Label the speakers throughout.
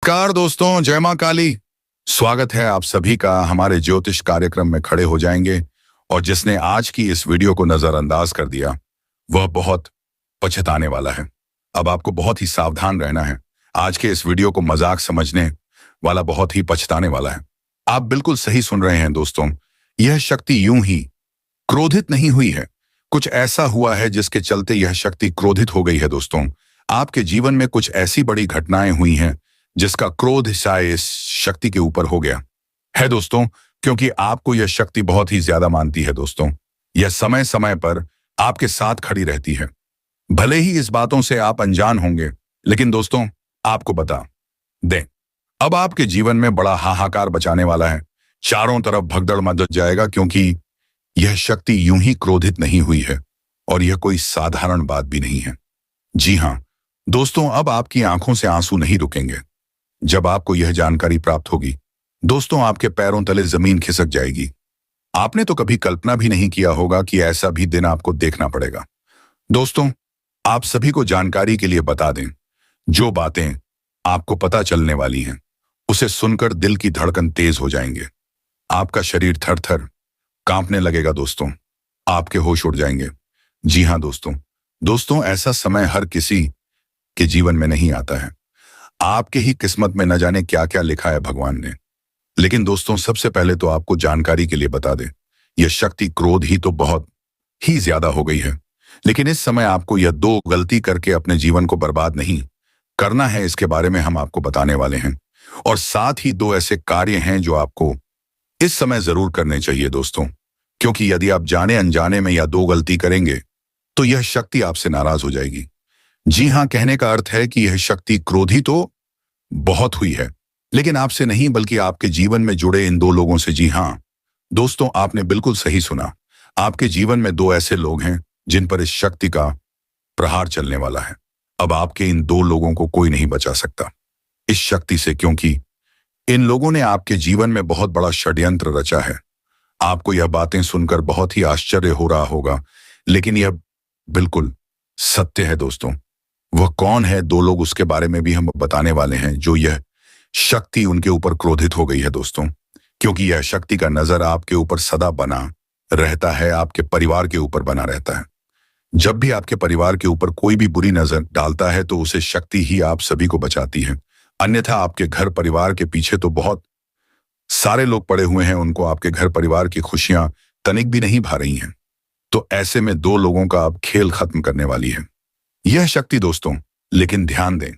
Speaker 1: नमस्कार दोस्तों, जय मां काली। स्वागत है आप सभी का हमारे ज्योतिष कार्यक्रम में। खड़े हो जाएंगे और जिसने आज की इस वीडियो को नजरअंदाज कर दिया वह बहुत पछताने वाला है। अब आपको बहुत ही सावधान रहना है। आज के इस वीडियो को मजाक समझने वाला बहुत ही पछताने वाला है। आप बिल्कुल सही सुन रहे हैं दोस्तों। यह शक्ति यूं ही क्रोधित नहीं हुई है। कुछ ऐसा हुआ है जिसके चलते यह शक्ति क्रोधित हो गई है दोस्तों। आपके जीवन में कुछ ऐसी बड़ी घटनाएं हुई हैं जिसका क्रोध शायद इस शक्ति के ऊपर हो गया है दोस्तों, क्योंकि आपको यह शक्ति बहुत ही ज्यादा मानती है दोस्तों। यह समय समय पर आपके साथ खड़ी रहती है। भले ही इस बातों से आप अनजान होंगे, लेकिन दोस्तों आपको बता दें, अब आपके जीवन में बड़ा हाहाकार बचाने वाला है। चारों तरफ भगदड़ मच जाएगा, क्योंकि यह शक्ति यूं ही क्रोधित नहीं हुई है और यह कोई साधारण बात भी नहीं है। जी हाँ दोस्तों, अब आपकी आंखों से आंसू नहीं रुकेंगे। जब आपको यह जानकारी प्राप्त होगी दोस्तों, आपके पैरों तले जमीन खिसक जाएगी। आपने तो कभी कल्पना भी नहीं किया होगा कि ऐसा भी दिन आपको देखना पड़ेगा। दोस्तों, आप सभी को जानकारी के लिए बता दें, जो बातें आपको पता चलने वाली हैं उसे सुनकर दिल की धड़कन तेज हो जाएंगे। आपका शरीर थर थर कांपने लगेगा दोस्तों। आपके होश उड़ जाएंगे। जी हाँ दोस्तों, ऐसा समय हर किसी के जीवन में नहीं आता है। आपके ही किस्मत में न जाने क्या क्या लिखा है भगवान ने। लेकिन दोस्तों, सबसे पहले तो आपको जानकारी के लिए बता दें, यह शक्ति क्रोध ही तो बहुत ही ज्यादा हो गई है। लेकिन इस समय आपको यह दो गलती करके अपने जीवन को बर्बाद नहीं करना है, इसके बारे में हम आपको बताने वाले हैं। और साथ ही दो ऐसे कार्य हैं जो आपको इस समय जरूर करने चाहिए दोस्तों, क्योंकि यदि आप जाने अनजाने में या दो गलती करेंगे तो यह शक्ति आपसे नाराज हो जाएगी। जी हाँ, कहने का अर्थ है कि यह शक्ति क्रोधी तो बहुत हुई है, लेकिन आपसे नहीं बल्कि आपके जीवन में जुड़े इन दो लोगों से। जी हाँ दोस्तों, आपने बिल्कुल सही सुना। आपके जीवन में दो ऐसे लोग हैं जिन पर इस शक्ति का प्रहार चलने वाला है। अब आपके इन दो लोगों को कोई नहीं बचा सकता इस शक्ति से, क्योंकि इन लोगों ने आपके जीवन में बहुत बड़ा षड्यंत्र रचा है। आपको यह बातें सुनकर बहुत ही आश्चर्य हो रहा होगा, लेकिन यह बिल्कुल सत्य है दोस्तों। वह कौन है दो लोग, उसके बारे में भी हम बताने वाले हैं जो यह शक्ति उनके ऊपर क्रोधित हो गई है दोस्तों। क्योंकि यह शक्ति का नजर आपके ऊपर सदा बना रहता है, आपके परिवार के ऊपर बना रहता है। जब भी आपके परिवार के ऊपर कोई भी बुरी नजर डालता है तो उसे शक्ति ही आप सभी को बचाती है। अन्यथा आपके घर परिवार के पीछे तो बहुत सारे लोग पड़े हुए हैं, उनको आपके घर परिवार की खुशियां तनिक भी नहीं भा रही हैं। तो ऐसे में दो लोगों का अब खेल खत्म करने वाली है यह शक्ति दोस्तों। लेकिन ध्यान दें,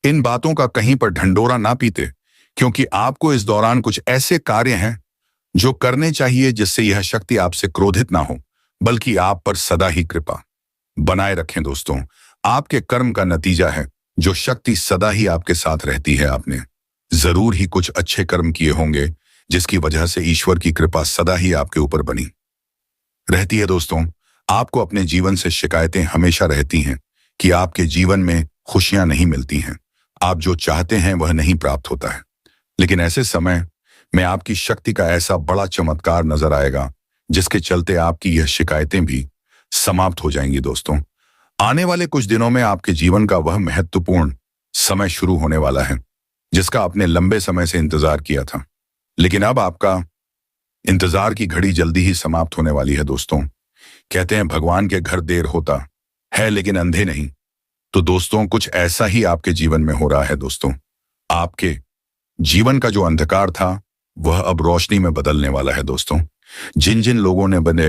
Speaker 1: इन बातों का कहीं पर ढंढोरा ना पीते, क्योंकि आपको इस दौरान कुछ ऐसे कार्य हैं जो करने चाहिए जिससे यह शक्ति आपसे क्रोधित ना हो, बल्कि आप पर सदा ही कृपा बनाए रखें दोस्तों। आपके कर्म का नतीजा है जो शक्ति सदा ही आपके साथ रहती है। आपने जरूर ही कुछ अच्छे कर्म किए होंगे जिसकी वजह से ईश्वर की कृपा सदा ही आपके ऊपर बनी रहती है दोस्तों। आपको अपने जीवन से शिकायतें हमेशा रहती हैं कि आपके जीवन में खुशियां नहीं मिलती हैं, आप जो चाहते हैं वह नहीं प्राप्त होता है। लेकिन ऐसे समय में आपकी शक्ति का ऐसा बड़ा चमत्कार नजर आएगा जिसके चलते आपकी यह शिकायतें भी समाप्त हो जाएंगी दोस्तों। आने वाले कुछ दिनों में आपके जीवन का वह महत्वपूर्ण समय शुरू होने वाला है जिसका आपने लंबे समय से इंतजार किया था। लेकिन अब आपका इंतजार की घड़ी जल्दी ही समाप्त होने वाली है दोस्तों। कहते हैं भगवान के घर देर होता है लेकिन अंधे नहीं। तो दोस्तों, कुछ ऐसा ही आपके जीवन में हो रहा है दोस्तों। आपके जीवन का जो अंधकार था वह अब रोशनी में बदलने वाला है दोस्तों। जिन जिन लोगों ने बने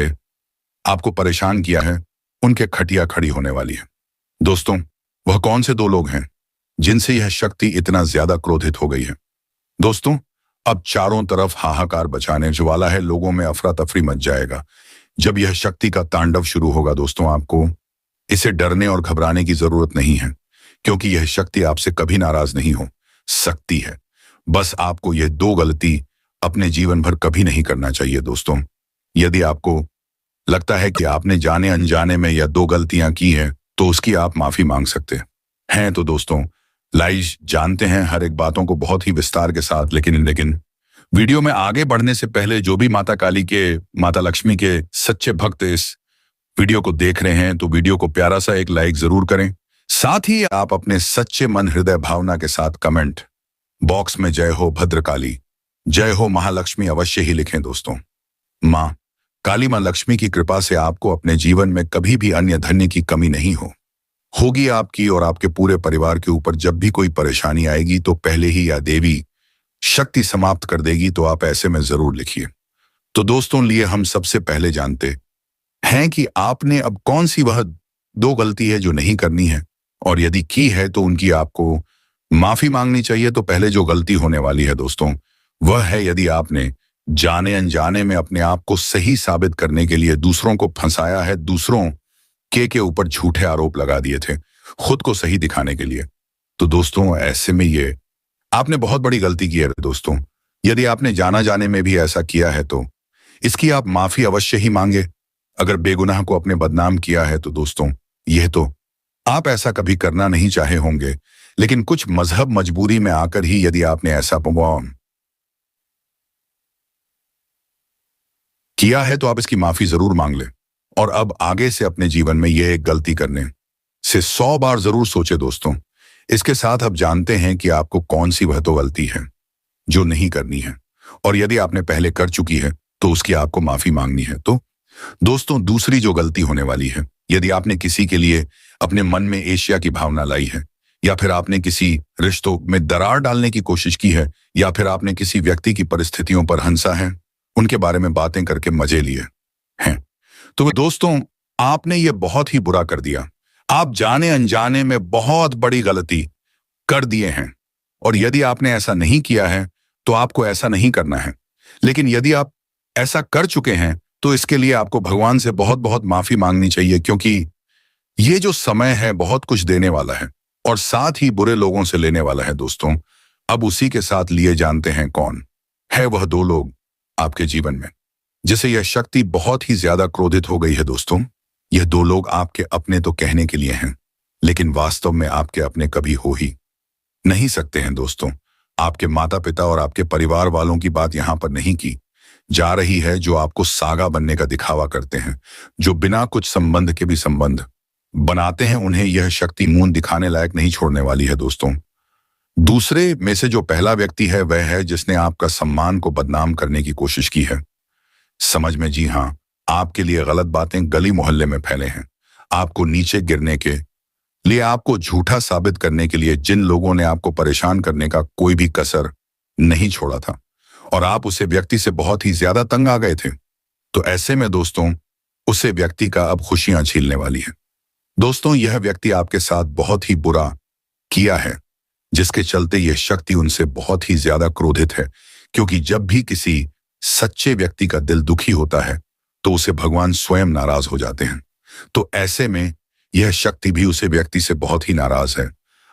Speaker 1: आपको परेशान किया है उनके खटिया खड़ी होने वाली है दोस्तों। वह कौन से दो लोग हैं जिनसे यह शक्ति इतना ज्यादा क्रोधित हो गई है दोस्तों? अब चारों तरफ हाहाकार बचाने वाला है, लोगों में अफरा तफरी मच जाएगा जब यह शक्ति का तांडव शुरू होगा दोस्तों। आपको इसे डरने और घबराने की जरूरत नहीं है, क्योंकि यह शक्ति आपसे कभी नाराज नहीं हो सकती है। बस आपको यह दो गलती अपने जीवन भर कभी नहीं करना चाहिए दोस्तों। यदि आपको लगता है कि आपने जाने अनजाने में यह दो गलतियां की हैं तो उसकी आप माफी मांग सकते हैं। तो दोस्तों, लाइज जानते हैं हर एक बातों को बहुत ही विस्तार के साथ, लेकिन वीडियो में आगे बढ़ने से पहले जो भी माता काली के, माता लक्ष्मी के सच्चे भक्त इस वीडियो को देख रहे हैं तो वीडियो को प्यारा सा एक लाइक जरूर करें। साथ ही आप अपने सच्चे मन हृदय भावना के साथ कमेंट बॉक्स में जय हो भद्रकाली, जय हो महालक्ष्मी अवश्य ही लिखें दोस्तों। माँ काली माँ लक्ष्मी की कृपा से आपको अपने जीवन में कभी भी अन्य धन्य की कमी नहीं होगी आपकी और आपके पूरे परिवार के ऊपर जब भी कोई परेशानी आएगी तो पहले ही या देवी शक्ति समाप्त कर देगी, तो आप ऐसे में जरूर लिखिए। तो दोस्तों लिए हम सबसे पहले जानते हैं कि आपने अब कौन सी वह दो गलती है जो नहीं करनी है, और यदि की है तो उनकी आपको माफी मांगनी चाहिए। तो पहले जो गलती होने वाली है दोस्तों वह है यदि आपने जाने अनजाने में अपने आप को सही साबित करने के लिए दूसरों को फंसाया है, दूसरों के ऊपर झूठे आरोप लगा दिए थे खुद को सही दिखाने के लिए। तो दोस्तों ऐसे में ये आपने बहुत बड़ी गलती की है दोस्तों। यदि आपने जाना जाने में भी ऐसा किया है तो इसकी आप माफी अवश्य ही मांगे। अगर बेगुनाह को अपने बदनाम किया है तो दोस्तों यह तो आप ऐसा कभी करना नहीं चाहे होंगे, लेकिन कुछ मजहब मजबूरी में आकर ही यदि आपने ऐसा किया है तो आप इसकी माफी जरूर मांग लें। और अब आगे से अपने जीवन में यह एक गलती करने से 100 बार जरूर सोचे दोस्तों। इसके साथ अब जानते हैं कि आपको कौन सी वह तो गलती है जो नहीं करनी है, और यदि आपने पहले कर चुकी है तो उसकी आपको माफी मांगनी है। तो दोस्तों दूसरी जो गलती होने वाली है, यदि आपने किसी के लिए अपने मन में ईर्ष्या की भावना लाई है, या फिर आपने किसी रिश्तों में दरार डालने की कोशिश की है, या फिर आपने किसी व्यक्ति की परिस्थितियों पर हंसा है, उनके बारे में बातें करके मजे लिए हैं, तो दोस्तों आपने ये बहुत ही बुरा कर दिया। आप जाने अनजाने में बहुत बड़ी गलती कर दिए हैं, और यदि आपने ऐसा नहीं किया है तो आपको ऐसा नहीं करना है। लेकिन यदि आप ऐसा कर चुके हैं तो इसके लिए आपको भगवान से बहुत बहुत माफी मांगनी चाहिए, क्योंकि ये जो समय है बहुत कुछ देने वाला है और साथ ही बुरे लोगों से लेने वाला है दोस्तों। अब उसी के साथ लिए जानते हैं कौन है वह दो लोग आपके जीवन में जिसे यह शक्ति बहुत ही ज्यादा क्रोधित हो गई है दोस्तों। यह दो लोग आपके अपने तो कहने के लिए हैं, लेकिन वास्तव में आपके अपने कभी हो ही नहीं सकते हैं दोस्तों। आपके माता पिता और आपके परिवार वालों की बात यहां पर नहीं की जा रही है, जो आपको सागा बनने का दिखावा करते हैं, जो बिना कुछ संबंध के भी संबंध बनाते हैं। उन्हें यह शक्ति मुंह दिखाने लायक नहीं छोड़ने वाली है दोस्तों। दूसरे में से जो पहला व्यक्ति है वह है जिसने आपका सम्मान को बदनाम करने की कोशिश की है। समझ में, जी हाँ, आपके लिए गलत बातें गली मोहल्ले में फैले हैं। आपको नीचे गिरने के लिए, आपको झूठा साबित करने के लिए जिन लोगों ने आपको परेशान करने का कोई भी कसर नहीं छोड़ा था, और आप उसे व्यक्ति से बहुत ही ज्यादा तंग आ गए थे। तो ऐसे में दोस्तों उसे व्यक्ति का अब खुशियां छीनने वाली है। दोस्तों यह व्यक्ति आपके साथ बहुत ही बुरा किया है, जिसके चलते यह शक्ति उनसे बहुत ही ज्यादा क्रोधित है, क्योंकि जब भी किसी सच्चे व्यक्ति का दिल दुखी होता है तो उसे भगवान स्वयं नाराज हो जाते हैं। तो ऐसे में यह शक्ति भी उसे व्यक्ति से बहुत ही नाराज है।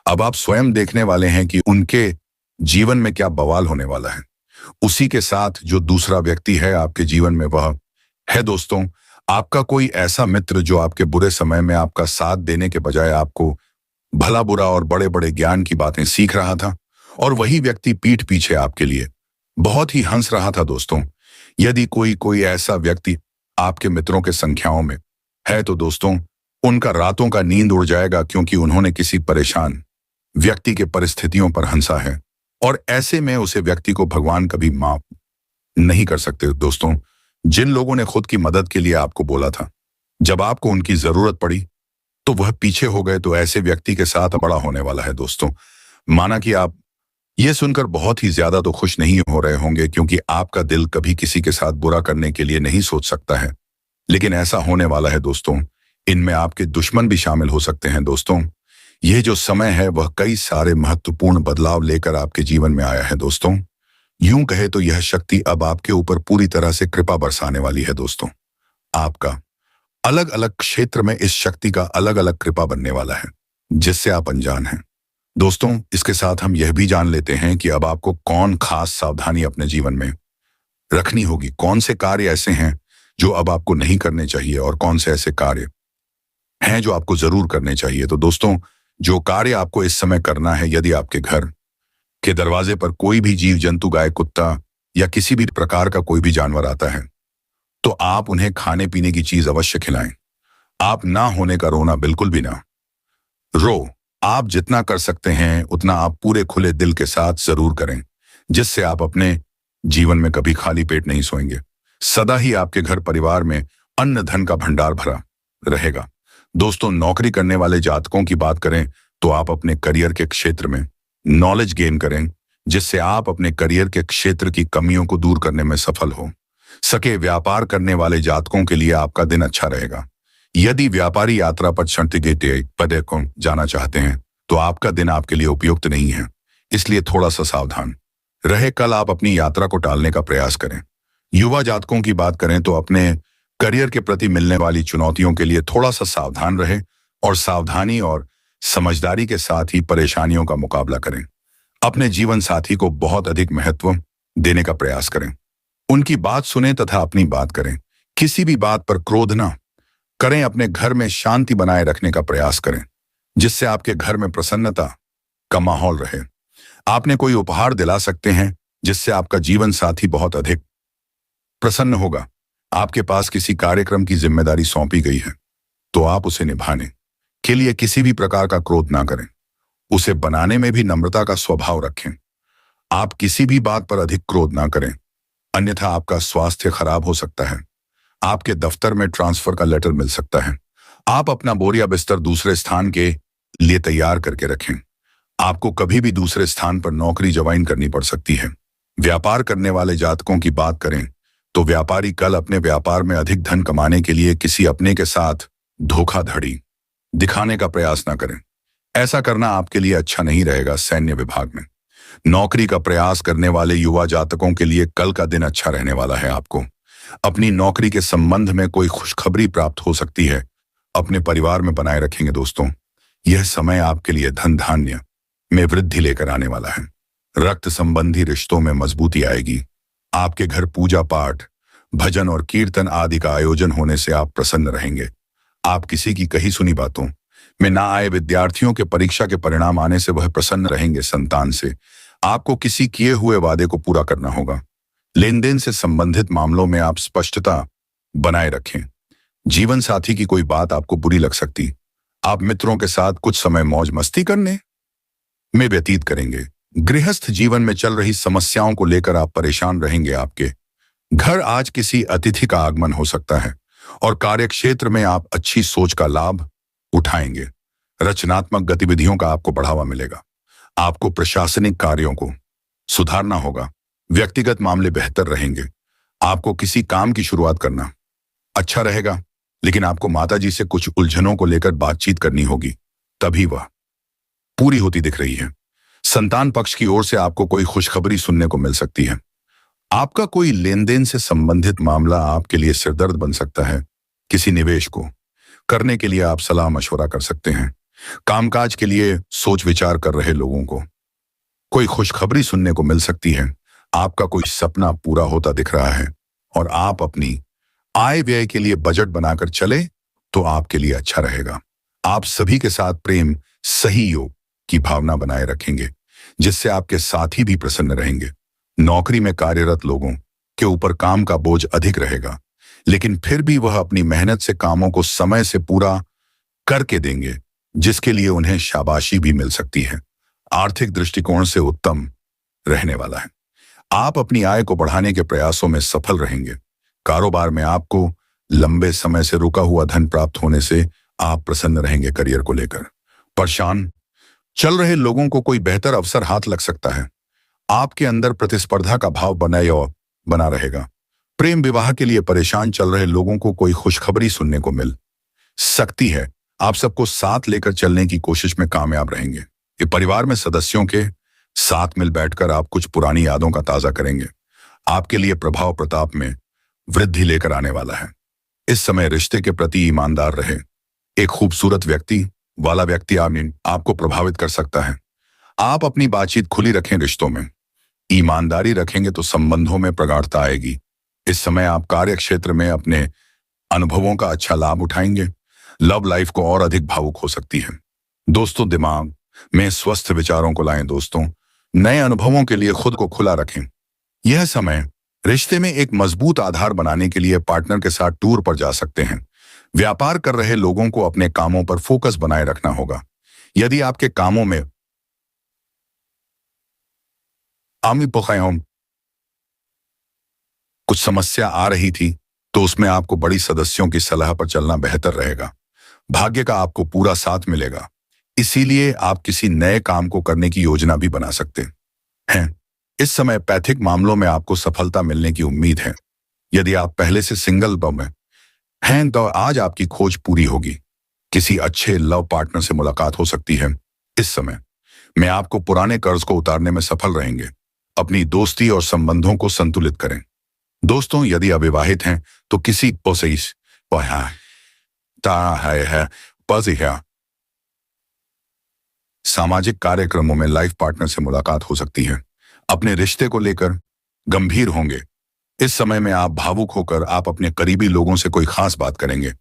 Speaker 1: अब आप स्वयं देखने वाले हैं कि उनके जीवन में क्या बवाल होने वाला है। उसी के साथ जो दूसरा व्यक्ति है आपके जीवन में वह है दोस्तों आपका कोई ऐसा मित्र जो आपके बुरे समय में आपका साथ देने के बजाय आपको भला बुरा और बड़े बड़े ज्ञान की बातें सीख रहा था, और वही व्यक्ति पीठ पीछे आपके लिए बहुत ही हंस रहा था दोस्तों। यदि कोई ऐसा व्यक्ति आपके मित्रों के संख्याओं में है तो दोस्तों उनका रातों का नींद उड़ जाएगा, क्योंकि उन्होंने किसी परेशान व्यक्ति के परिस्थितियों पर हंसा है, और ऐसे में उसे व्यक्ति को भगवान कभी माफ नहीं कर सकते दोस्तों। जिन लोगों ने खुद की मदद के लिए आपको बोला था, जब आपको उनकी जरूरत पड़ी तो वह पीछे हो गए, तो ऐसे व्यक्ति के साथ बड़ा होने वाला है दोस्तों। माना कि आप ये सुनकर बहुत ही ज्यादा तो खुश नहीं हो रहे होंगे, क्योंकि आपका दिल कभी किसी के साथ बुरा करने के लिए नहीं सोच सकता है, लेकिन ऐसा होने वाला है दोस्तों। इनमें आपके दुश्मन भी शामिल हो सकते हैं दोस्तों। यह जो समय है वह कई सारे महत्वपूर्ण बदलाव लेकर आपके जीवन में आया है दोस्तों। यूं कहे तो यह शक्ति अब आपके ऊपर पूरी तरह से कृपा बरसाने वाली है दोस्तों। आपका अलग अलग क्षेत्र में इस शक्ति का अलग अलग कृपा बनने वाला है, जिससे आप अनजान हैं दोस्तों। इसके साथ हम यह भी जान लेते हैं कि अब आपको कौन खास सावधानी अपने जीवन में रखनी होगी, कौन से कार्य ऐसे हैं जो अब आपको नहीं करने चाहिए, और कौन से ऐसे कार्य हैं जो आपको जरूर करने चाहिए। तो दोस्तों जो कार्य आपको इस समय करना है, यदि आपके घर के दरवाजे पर कोई भी जीव जंतु, गाय, कुत्ता या किसी भी प्रकार का कोई भी जानवर आता है, तो आप उन्हें खाने पीने की चीज अवश्य खिलाएं। आप ना होने का रोना बिल्कुल भी ना रो। आप जितना कर सकते हैं उतना आप पूरे खुले दिल के साथ जरूर करें, जिससे आप अपने जीवन में कभी खाली पेट नहीं सोएंगे। सदा ही आपके घर परिवार में अन्न धन का भंडार भरा रहेगा। दोस्तों, नौकरी करने वाले जातकों की बात करें तो आप अपने करियर के क्षेत्र में नॉलेज गेन करें, जिससे आप अपने करियर के क्षेत्र की कमियों को दूर करने में सफल हो सके। व्यापार करने वाले जातकों के लिए आपका दिन अच्छा रहेगा। यदि व्यापारी यात्रा पर पदे को जाना चाहते हैं तो आपका दिन आपके लिए उपयुक्त नहीं है, इसलिए थोड़ा सा सावधान रहे। कल आप अपनी यात्रा को टालने का प्रयास करें। युवा जातकों की बात करें तो अपने करियर के प्रति मिलने वाली चुनौतियों के लिए थोड़ा सा सावधान रहे और सावधानी और समझदारी के साथ ही परेशानियों का मुकाबला करें। अपने जीवन साथी को बहुत अधिक महत्व देने का प्रयास करें। उनकी बात सुने तथा अपनी बात करें। किसी भी बात पर क्रोध ना करें। अपने घर में शांति बनाए रखने का प्रयास करें, जिससे आपके घर में प्रसन्नता का माहौल रहे। आपने कोई उपहार दिला सकते हैं जिससे आपका जीवन साथी बहुत अधिक प्रसन्न होगा। आपके पास किसी कार्यक्रम की जिम्मेदारी सौंपी गई है तो आप उसे निभाने के लिए किसी भी प्रकार का क्रोध ना करें। उसे बनाने में भी नम्रता का स्वभाव रखें। आप किसी भी बात पर अधिक क्रोध ना करें, अन्यथा आपका स्वास्थ्य खराब हो सकता है। आपके दफ्तर में ट्रांसफर का लेटर मिल सकता है। आप अपना बोरिया बिस्तर दूसरे स्थान के लिए तैयार करके रखें। आपको कभी भी दूसरे स्थान पर नौकरी ज्वाइन करनी पड़ सकती है। व्यापार करने वाले जातकों की बात करें तो व्यापारी कल अपने व्यापार में अधिक धन कमाने के लिए किसी अपने के साथ धोखाधड़ी दिखाने का प्रयास न करें। ऐसा करना आपके लिए अच्छा नहीं रहेगा। सैन्य विभाग में नौकरी का प्रयास करने वाले युवा जातकों के लिए कल का दिन अच्छा रहने वाला है। आपको अपनी नौकरी के संबंध में कोई खुशखबरी प्राप्त हो सकती है। अपने परिवार में बनाए रखेंगे। दोस्तों, यह समय आपके लिए धन धान्य में वृद्धि लेकर आने वाला है। रक्त संबंधी रिश्तों में मजबूती आएगी। आपके घर पूजा पाठ, भजन और कीर्तन आदि का आयोजन होने से आप प्रसन्न रहेंगे। आप किसी की कही सुनी बातों में ना आए विद्यार्थियों के परीक्षा के परिणाम आने से वह प्रसन्न रहेंगे। संतान से आपको किसी किए हुए वादे को पूरा करना होगा। लेन देन से संबंधित मामलों में आप स्पष्टता बनाए रखें। जीवन साथी की कोई बात आपको बुरी लग सकती। आप मित्रों के साथ कुछ समय मौज मस्ती करने में व्यतीत करेंगे। गृहस्थ जीवन में चल रही समस्याओं को लेकर आप परेशान रहेंगे। आपके घर आज किसी अतिथि का आगमन हो सकता है और कार्यक्षेत्र में आप अच्छी सोच का लाभ उठाएंगे। रचनात्मक गतिविधियों का आपको बढ़ावा मिलेगा। आपको प्रशासनिक कार्यों को सुधारना होगा। व्यक्तिगत मामले बेहतर रहेंगे। आपको किसी काम की शुरुआत करना अच्छा रहेगा, लेकिन आपको माताजी से कुछ उलझनों को लेकर बातचीत करनी होगी, तभी वह पूरी होती दिख रही है। संतान पक्ष की ओर से आपको कोई खुशखबरी सुनने को मिल सकती है। आपका कोई लेन देन से संबंधित मामला आपके लिए सिरदर्द बन सकता है। किसी निवेश को करने के लिए आप सलाह मशवरा कर सकते हैं। कामकाज के लिए सोच विचार कर रहे लोगों को कोई खुशखबरी सुनने को मिल सकती है। आपका कोई सपना पूरा होता दिख रहा है और आप अपनी आय व्यय के लिए बजट बनाकर चले तो आपके लिए अच्छा रहेगा। आप सभी के साथ प्रेम सहयोग की भावना बनाए रखेंगे, जिससे आपके साथी भी प्रसन्न रहेंगे। नौकरी में कार्यरत लोगों के ऊपर काम का बोझ अधिक रहेगा, लेकिन फिर भी वह अपनी मेहनत से कामों को समय से पूरा करके देंगे, जिसके लिए उन्हें शाबाशी भी मिल सकती है। आर्थिक दृष्टिकोण से उत्तम रहने वाला है। आप अपनी आय को बढ़ाने के प्रयासों में सफल रहेंगे। कारोबार में आपको लंबे समय से रुका हुआ धन प्राप्त होने से आप प्रसन्न रहेंगे। करियर को लेकर परेशान चल रहे लोगों को कोई बेहतर अवसर हाथ लग सकता है। आपके अंदर प्रतिस्पर्धा का भाव बना रहेगा। प्रेम विवाह के लिए परेशान चल रहे लोगों को कोई खुशखबरी सुनने को मिल सकती है। आप सबको साथ लेकर चलने की कोशिश में कामयाब रहेंगे। ये परिवार में सदस्यों के साथ मिल बैठकर आप कुछ पुरानी यादों का ताजा करेंगे। आपके लिए प्रभाव प्रताप में वृद्धि लेकर आने वाला है। इस समय रिश्ते के प्रति ईमानदार रहे। एक खूबसूरत व्यक्ति आपको प्रभावित कर सकता है। आप अपनी बातचीत खुली रखें। रिश्तों में ईमानदारी रखेंगे तो संबंधों में प्रगाढ़ता आएगी। इस समय आप कार्य क्षेत्र में अपने अनुभवों का अच्छा लाभ उठाएंगे। लव लाइफ को और अधिक भावुक हो सकती है। दोस्तों, दिमाग में स्वस्थ विचारों को लाएं। दोस्तों, नए अनुभवों के लिए खुद को खुला रखें। यह समय रिश्ते में एक मजबूत आधार बनाने के लिए पार्टनर के साथ टूर पर जा सकते हैं। व्यापार कर रहे लोगों को अपने कामों पर फोकस बनाए रखना होगा। यदि आपके कामों में आमी पोखायों कुछ समस्या आ रही थी, तो उसमें आपको बड़ी सदस्यों की सलाह पर चलना बेहतर रहेगा। भाग्य का आपको पूरा साथ मिलेगा, इसीलिए आप किसी नए काम को करने की योजना भी बना सकते हैं। इस समय पैथिक मामलों में आपको सफलता मिलने की उम्मीद है। यदि आप पहले से सिंगल में हैं तो आज आपकी खोज पूरी होगी। किसी अच्छे लव पार्टनर से मुलाकात हो सकती है। इस समय में आपको पुराने कर्ज को उतारने में सफल रहेंगे। अपनी दोस्ती और संबंधों को संतुलित करें। दोस्तों, यदि अविवाहित हैं तो किसी सामाजिक कार्यक्रमों में लाइफ पार्टनर से मुलाकात हो सकती है। अपने रिश्ते को लेकर गंभीर होंगे। इस समय में आप भावुक होकर आप अपने करीबी लोगों से कोई खास बात करेंगे।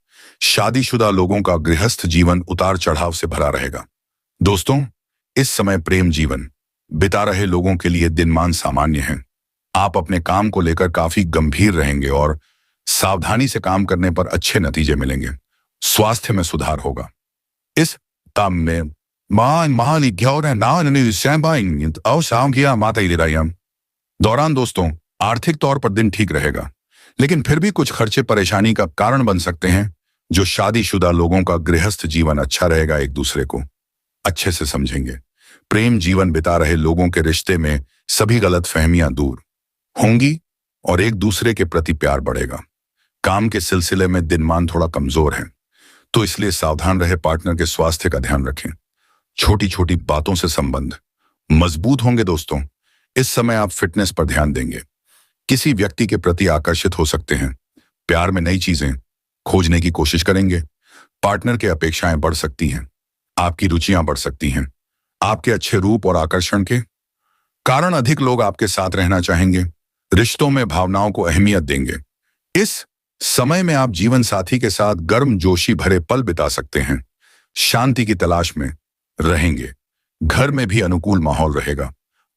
Speaker 1: शादीशुदा लोगों का गृहस्थ जीवन उतार चढ़ाव से भरा रहेगा। दोस्तों, इस समय प्रेम जीवन बिता रहे लोगों के लिए दिनमान सामान्य है। आप अपने काम को लेकर काफी गंभीर रहेंगे और सावधानी से काम करने पर अच्छे नतीजे मिलेंगे। स्वास्थ्य में सुधार होगा। इस ताम में दौरान दोस्तों, आर्थिक तौर पर दिन ठीक रहेगा, लेकिन फिर भी कुछ खर्चे परेशानी का कारण बन सकते हैं। जो शादीशुदा लोगों का गृहस्थ जीवन अच्छा रहेगा, एक दूसरे को अच्छे से समझेंगे। प्रेम जीवन बिता रहे लोगों के रिश्ते में सभी गलतफहमियां दूर होंगी और एक दूसरे के प्रति प्यार बढ़ेगा। काम के सिलसिले में दिनमान थोड़ा कमजोर है, तो इसलिए सावधान रहे। पार्टनर के स्वास्थ्य का ध्यान रखें। छोटी छोटी बातों से संबंध मजबूत होंगे। दोस्तों, इस समय आप फिटनेस पर ध्यान देंगे। किसी व्यक्ति के प्रति आकर्षित हो सकते हैं। प्यार में नई चीजें खोजने की कोशिश करेंगे। पार्टनर की अपेक्षाएं बढ़ सकती हैं। आपकी रुचियां बढ़ सकती हैं। आपके अच्छे रूप और आकर्षण के कारण अधिक लोग आपके साथ रहना चाहेंगे। रिश्तों में भावनाओं को अहमियत देंगे। इस समय में आप जीवन साथी के साथ गर्म जोशी भरे पल बिता सकते हैं। शांति की तलाश में रहेंगे। घर में भी अनुकूल माहौल रहेगा।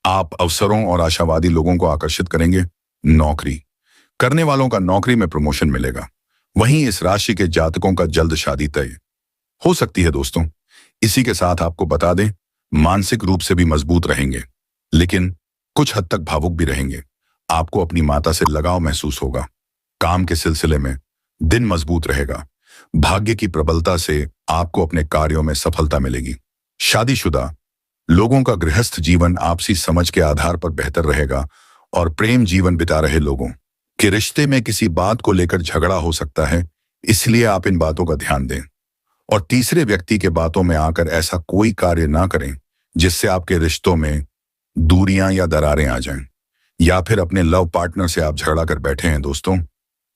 Speaker 1: आप अवसरों और आशावादी लोगों को आकर्षित करेंगे। नौकरी करने वालों का नौकरी में प्रमोशन मिलेगा। वहीं इस राशि के जातकों का जल्द शादी तय हो सकती है। दोस्तों, इसी के साथ आपको बता दें, मानसिक रूप से भी मजबूत रहेंगे, लेकिन कुछ हद तक भावुक भी रहेंगे। आपको अपनी माता से लगाव महसूस होगा। काम के सिलसिले में दिन मजबूत रहेगा। भाग्य की प्रबलता से आपको अपने कार्यों में सफलता मिलेगी। शादीशुदा लोगों का गृहस्थ जीवन आपसी समझ के आधार पर बेहतर रहेगा और प्रेम जीवन बिता रहे लोगों के रिश्ते में किसी बात को लेकर झगड़ा हो सकता है, इसलिए आप इन बातों का ध्यान दें और तीसरे व्यक्ति के बातों में आकर ऐसा कोई कार्य ना करें जिससे आपके रिश्तों में दूरियां या दरारें आ जाएं, या फिर अपने लव पार्टनर से आप झगड़ा कर बैठे हैं। दोस्तों,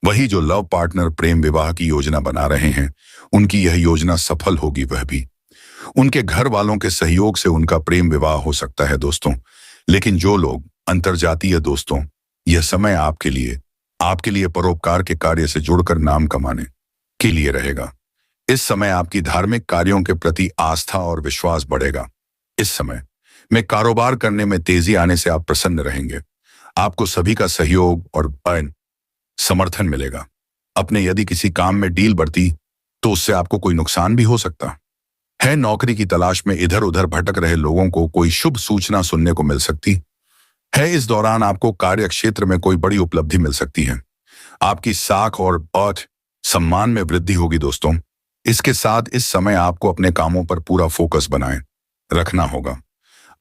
Speaker 1: वही जो लव पार्टनर प्रेम विवाह की योजना बना रहे हैं, उनकी यह योजना सफल होगी। वह भी उनके घर वालों के सहयोग से उनका प्रेम विवाह हो सकता है। दोस्तों, लेकिन जो लोग अंतर्जातीय दोस्तों, यह समय आपके लिए परोपकार के कार्य से जुड़कर नाम कमाने के लिए रहेगा। इस समय आपकी धार्मिक कार्यों के प्रति आस्था और विश्वास बढ़ेगा। इस समय में कारोबार करने में तेजी आने से आप प्रसन्न रहेंगे। आपको सभी का सहयोग और समर्थन मिलेगा। अपने यदि किसी काम में डील बढ़ती तो उससे आपको कोई नुकसान भी हो सकता है। नौकरी की तलाश में इधर उधर भटक रहे लोगों को कोई शुभ सूचना सुनने को मिल सकती है। इस दौरान आपको कार्य क्षेत्र में कोई बड़ी उपलब्धि मिल सकती है। आपकी साख और सम्मान में वृद्धि होगी। दोस्तों, इसके साथ इस समय आपको अपने कामों पर पूरा फोकस बनाए रखना होगा।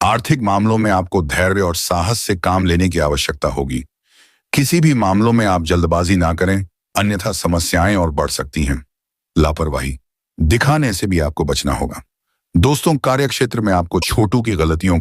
Speaker 1: आर्थिक मामलों में आपको धैर्य और साहस से काम लेने की आवश्यकता होगी। किसी भी मामलों में आप जल्दबाजी ना करें, अन्यथा समस्याएं और बढ़ सकती हैं। लापरवाही दिखाने से भी आपको बचना होगा। दोस्तों, कार्यक्षेत्र में आपको छोटू की गलतियों